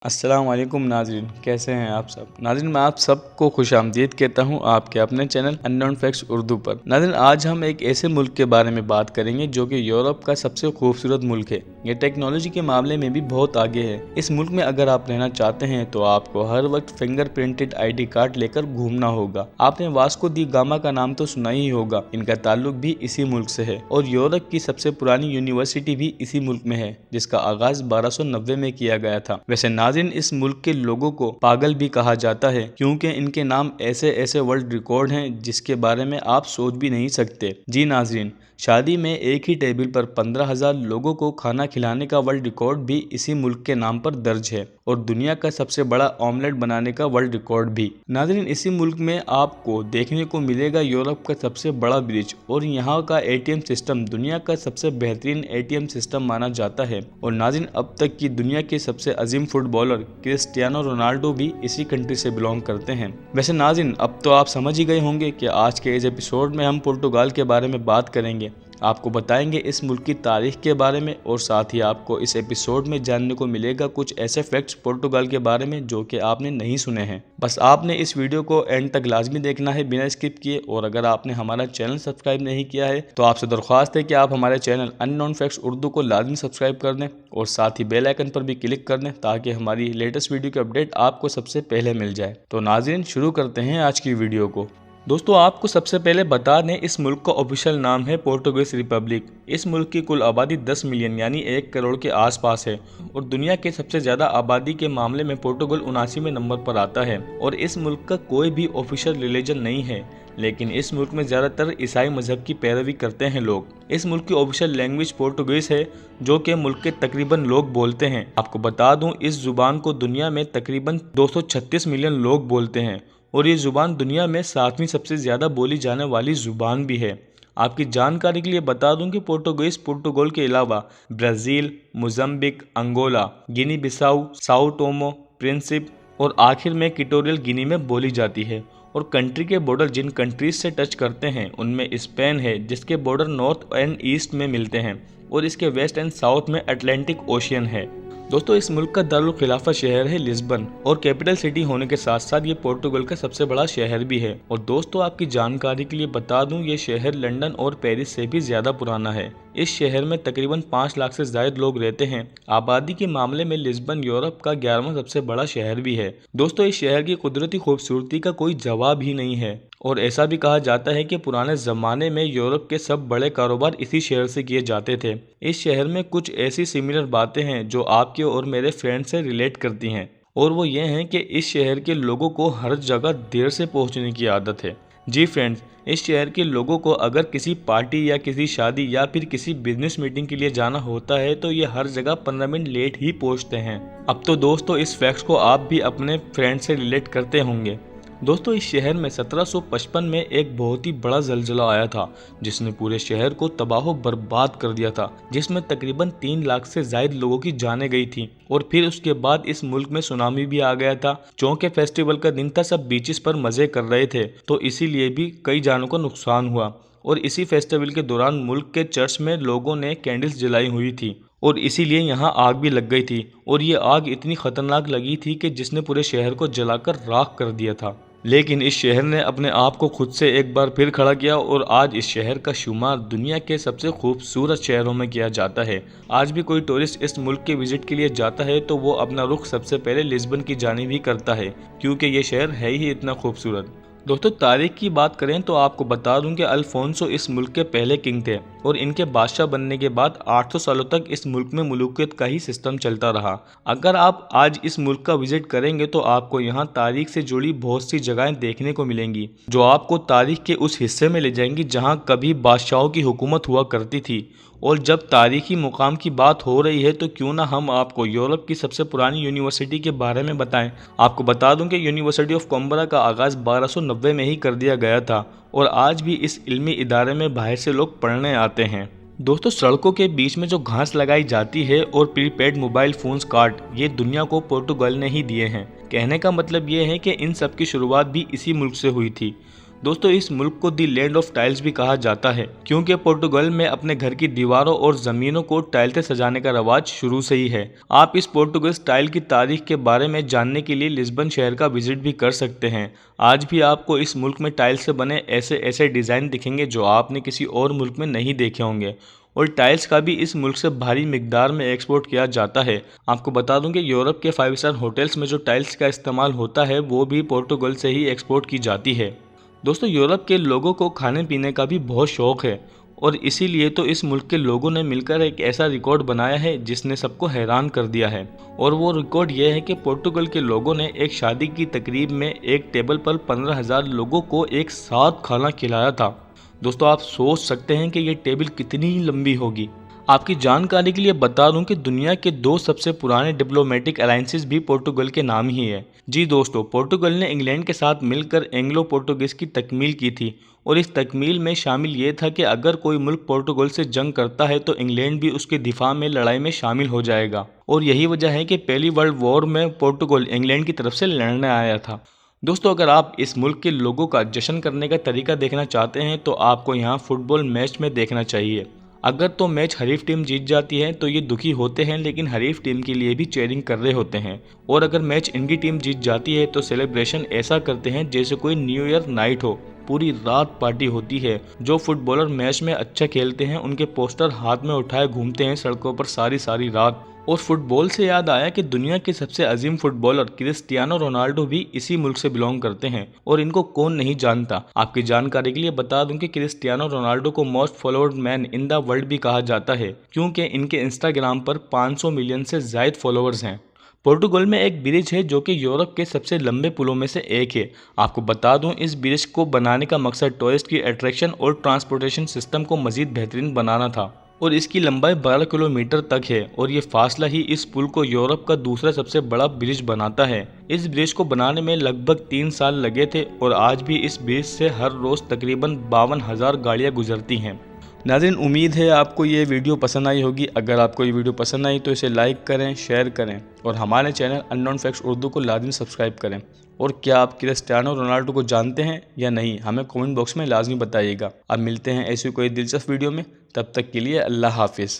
अस्सलाम वालेकुम नाज़रीन, कैसे हैं आप सब। नाज़रीन, मैं आप सबको खुशामदीद कहता हूं आपके अपने चैनल अननोन फैक्ट्स उर्दू पर। नाज़रीन, आज हम एक ऐसे मुल्क के बारे में बात करेंगे जो कि यूरोप का सबसे खूबसूरत मुल्क है। ये टेक्नोलॉजी के मामले में भी बहुत आगे है। इस मुल्क में अगर आप रहना चाहते हैं तो आपको हर वक्त फिंगर प्रिंटेड ID कार्ड लेकर घूमना होगा। आपने वास्को दी गामा का नाम तो सुना ही होगा। इनका ताल्लुक भी इसी मुल्क से है और यूरोप की सबसे पुरानी यूनिवर्सिटी भी इसी मुल्क में है, जिसका आगाज 1290 में किया गया था। वैसे नाज़रीन, इस मुल्क के लोगों को पागल भी कहा जाता है क्योंकि इनके नाम ऐसे ऐसे वर्ल्ड रिकॉर्ड हैं जिसके बारे में आप सोच भी नहीं सकते। जी नाज़रीन, शादी में एक ही टेबल पर 15,000 लोगों को खाना खिलाने का वर्ल्ड रिकॉर्ड भी इसी मुल्क के नाम पर दर्ज है और दुनिया का सबसे बड़ा ऑमलेट बनाने का वर्ल्ड रिकॉर्ड भी। नाज़रीन, इसी मुल्क में आपको देखने को मिलेगा यूरोप का सबसे बड़ा ब्रिज और यहाँ का ATM सिस्टम दुनिया का सबसे बेहतरीन ATM सिस्टम माना जाता है। और नाज़रीन, अब तक की दुनिया के सबसे अजीम फुटबॉलर क्रिस्टियानो रोनाल्डो भी इसी कंट्री से बिलोंग करते हैं। वैसे नाज़रीन, अब तो आप समझ ही गए होंगे कि आज के इस एपिसोड में हम पुर्तगाल के बारे में बात करेंगे। आपको बताएंगे इस मुल्क की तारीख के बारे में और साथ ही आपको इस एपिसोड में जानने को मिलेगा कुछ ऐसे फैक्ट्स पुर्तगाल के बारे में जो कि आपने नहीं सुने हैं। बस आपने इस वीडियो को एंड तक लाजमी देखना है बिना स्किप किए। और अगर आपने हमारा चैनल सब्सक्राइब नहीं किया है तो आपसे दरख्वास्त है कि आप हमारे चैनल अननोन फैक्ट्स उर्दू को लाजमी सब्सक्राइब कर दें और साथ ही बेल आइकन पर भी क्लिक कर दें ताकि हमारी लेटेस्ट वीडियो की अपडेट आपको सबसे पहले मिल जाए। तो नाज़रीन, शुरू करते हैं आज की वीडियो को। दोस्तों, आपको सबसे पहले बता दें, इस मुल्क का ऑफिशियल नाम है पोर्टुगीज रिपब्लिक। इस मुल्क की कुल आबादी 10 मिलियन यानी 1 करोड़ के आसपास है और दुनिया के सबसे ज़्यादा आबादी के मामले में पोर्टुगल 79वें नंबर पर आता है। और इस मुल्क का कोई भी ऑफिशियल रिलीजन नहीं है, लेकिन इस मुल्क में ज़्यादातर ईसाई मजहब की पैरवी करते हैं लोग। इस मुल्क की ऑफिशियल लैंग्वेज पोर्टुगीज है जो कि मुल्क के तकरीबन लोग बोलते हैं। आपको बता दूं, इस जुबान को दुनिया में तकरीबन 236 मिलियन लोग बोलते हैं और ये ज़ुबान दुनिया में 7वीं सबसे ज़्यादा बोली जाने वाली ज़ुबान भी है। आपकी जानकारी के लिए बता दूं कि पोर्टुगीज पुर्तगाल के अलावा ब्राज़ील, मोज़म्बिक, अंगोला, गिनी बिसाऊ, साओ टोमो, प्रिंसिप और आखिर में इक्वाटोरियल गिनी में बोली जाती है। और कंट्री के बॉर्डर जिन कंट्रीज से टच करते हैं उनमें स्पेन है, जिसके बॉर्डर नॉर्थ एंड ईस्ट में मिलते हैं और इसके वेस्ट एंड साउथ में अटलांटिक ओशियन है। दोस्तों, इस मुल्क का दारुल खिलाफा शहर है लिस्बन और कैपिटल सिटी होने के साथ साथ ये पोर्टुगल का सबसे बड़ा शहर भी है। और दोस्तों, आपकी जानकारी के लिए बता दूं, ये शहर लंदन और पेरिस से भी ज्यादा पुराना है। इस शहर में तकरीबन 5 लाख से ज्यादा लोग रहते हैं। आबादी के मामले में लिस्बन यूरोप का 11वां सबसे बड़ा शहर भी है। दोस्तों, इस शहर की कुदरती खूबसूरती का कोई जवाब ही नहीं है और ऐसा भी कहा जाता है कि पुराने ज़माने में यूरोप के सब बड़े कारोबार इसी शहर से किए जाते थे। इस शहर में कुछ ऐसी सिमिलर बातें हैं जो आपके और मेरे फ्रेंड से रिलेट करती हैं और वो ये हैं कि इस शहर के लोगों को हर जगह देर से पहुंचने की आदत है। जी फ्रेंड्स, इस शहर के लोगों को अगर किसी पार्टी या किसी शादी या फिर किसी बिजनेस मीटिंग के लिए जाना होता है तो ये हर जगह 15 मिनट लेट ही पहुंचते हैं। अब तो दोस्तों, इस फैक्ट को आप भी अपने फ्रेंड से रिलेट करते होंगे। दोस्तों, इस शहर में 1755 में एक बहुत ही बड़ा ज़लज़ला आया था जिसने पूरे शहर को तबाह बर्बाद कर दिया था, जिसमें तकरीबन 3 लाख से ज़ायद लोगों की जानें गई थी। और फिर उसके बाद इस मुल्क में सुनामी भी आ गया था। चौंके फेस्टिवल का दिन था, सब बीचेस पर मज़े कर रहे थे तो इसीलिए भी कई जानों का नुकसान हुआ। और इसी फेस्टिवल के दौरान मुल्क के चर्च में लोगों ने कैंडल्स जलाई हुई थी और इसीलिए यहाँ आग भी लग गई थी। और ये आग इतनी खतरनाक लगी थी कि जिसने पूरे शहर को जलाकर राख कर दिया था। लेकिन इस शहर ने अपने आप को खुद से एक बार फिर खड़ा किया और आज इस शहर का शुमार दुनिया के सबसे खूबसूरत शहरों में किया जाता है। आज भी कोई टूरिस्ट इस मुल्क के विजिट के लिए जाता है तो वो अपना रुख सबसे पहले लिस्बन की जानिब ही करता है क्योंकि ये शहर है ही इतना खूबसूरत। दोस्तों, तारीख की बात करें तो आपको बता दूं कि अल्फोंसो इस मुल्क के पहले किंग थे और इनके बादशाह बनने के बाद 800 सालों तक इस मुल्क में मलूकियत का ही सिस्टम चलता रहा। अगर आप आज इस मुल्क का विजिट करेंगे तो आपको यहाँ तारीख से जुड़ी बहुत सी जगहें देखने को मिलेंगी जो आपको तारीख के उस हिस्से में ले जाएंगी जहाँ कभी बादशाहों की हुकूमत हुआ करती थी। और जब तारीखी मुकाम की बात हो रही है तो क्यों ना हम आपको यूरोप की सबसे पुरानी यूनिवर्सिटी के बारे में बताएं। आपको बता दूं कि यूनिवर्सिटी ऑफ कॉम्बरा का आगाज़ 1290 में ही कर दिया गया था और आज भी इस इल्मी इदारे में बाहर से लोग पढ़ने आते हैं। दोस्तों, सड़कों के बीच में जो घास लगाई जाती है और प्रीपेड मोबाइल फोन्स कार्ड, ये दुनिया को पोर्टुगल ने ही दिए हैं। कहने का मतलब ये है कि इन सब की शुरुआत भी इसी मुल्क से हुई थी। दोस्तों इस मुल्क को दी लैंड ऑफ टाइल्स भी कहा जाता है, क्योंकि पोर्टुगल में अपने घर की दीवारों और जमीनों को टाइल से सजाने का रवाज शुरू से ही है। आप इस पोर्टुगल स्टाइल की तारीख के बारे में जानने के लिए लिस्बन शहर का विजिट भी कर सकते हैं। आज भी आपको इस मुल्क में टाइल से बने ऐसे ऐसे डिज़ाइन दिखेंगे जो आपने किसी और मुल्क में नहीं देखे होंगे। और टाइल्स का भी इस मुल्क से भारी मिकदार में एक्सपोर्ट किया जाता है। आपको बता दूं कि यूरोप के 5 स्टार होटल्स में जो टाइल्स का इस्तेमाल होता है वो भी पोर्टुगल से ही एक्सपोर्ट की जाती है। दोस्तों यूरोप के लोगों को खाने पीने का भी बहुत शौक है और इसीलिए तो इस मुल्क के लोगों ने मिलकर एक ऐसा रिकॉर्ड बनाया है जिसने सबको हैरान कर दिया है। और वो रिकॉर्ड ये है कि पोर्टुगल के लोगों ने एक शादी की तकरीब में एक टेबल पर 15,000 लोगों को एक साथ खाना खिलाया था। दोस्तों आप सोच सकते हैं कि ये टेबल कितनी लंबी होगी। आपकी जानकारी के लिए बता दूं कि दुनिया के 2 सबसे पुराने डिप्लोमेटिक अलायंसेस भी पोर्टुगल के नाम ही है। जी दोस्तों, पोर्टुगल ने इंग्लैंड के साथ मिलकर एंग्लो पोर्टुगीज की तकमील की थी और इस तकमील में शामिल ये था कि अगर कोई मुल्क पोर्टुगल से जंग करता है तो इंग्लैंड भी उसके दिफा में लड़ाई में शामिल हो जाएगा। और यही वजह है कि पहली वर्ल्ड वॉर में पोर्टुगल इंग्लैंड की तरफ से लड़ने आया था। दोस्तों अगर आप इस मुल्क के लोगों का जश्न करने का तरीका देखना चाहते हैं तो आपको यहाँ फुटबॉल मैच में देखना चाहिए। अगर तो मैच हरीफ टीम जीत जाती है तो ये दुखी होते हैं, लेकिन हरीफ टीम के लिए भी चीयरिंग कर रहे होते हैं। और अगर मैच इनकी टीम जीत जाती है तो सेलिब्रेशन ऐसा करते हैं जैसे कोई न्यू ईयर नाइट हो। पूरी रात पार्टी होती है। जो फुटबॉलर मैच में अच्छा खेलते हैं उनके पोस्टर हाथ में उठाए घूमते हैं सड़कों पर सारी रात। और फुटबॉल से याद आया कि दुनिया के सबसे अजीम फुटबॉलर क्रिस्टियानो रोनाल्डो भी इसी मुल्क से बिलोंग करते हैं और इनको कौन नहीं जानता। आपकी जानकारी के लिए बता दूं कि क्रिस्टियानो रोनाल्डो को most followed man in the world भी कहा जाता है, क्योंकि इनके इंस्टाग्राम पर 500 मिलियन से ज्यादा फॉलोअर्स हैं। पोर्टुगल में एक ब्रिज है जो कि यूरोप के सबसे लंबे पुलों में से एक है। आपको बता दूं इस ब्रिज को बनाने का मकसद टूरिस्ट की अट्रैक्शन और ट्रांसपोर्टेशन सिस्टम को मजीद बेहतरीन बनाना था। और इसकी लंबाई 12 किलोमीटर तक है और ये फासला ही इस पुल को यूरोप का दूसरा सबसे बड़ा ब्रिज बनाता है। इस ब्रिज को बनाने में लगभग 3 साल लगे थे और आज भी इस ब्रिज से हर रोज तकरीबन 52,000 गाड़ियाँ गुजरती हैं। नाज़रीन उम्मीद है आपको ये वीडियो पसंद आई होगी। अगर आपको ये वीडियो पसंद आई तो इसे लाइक करें, शेयर करें और हमारे चैनल अननोन फैक्ट्स उर्दू को लाजमी सब्सक्राइब करें। और क्या आप क्रिस्टियानो रोनाल्डो को जानते हैं या नहीं, हमें कमेंट बॉक्स में लाजमी बताइएगा। अब मिलते हैं ऐसी कोई दिलचस्प वीडियो में, तब तक के लिए अल्लाह हाफिज़।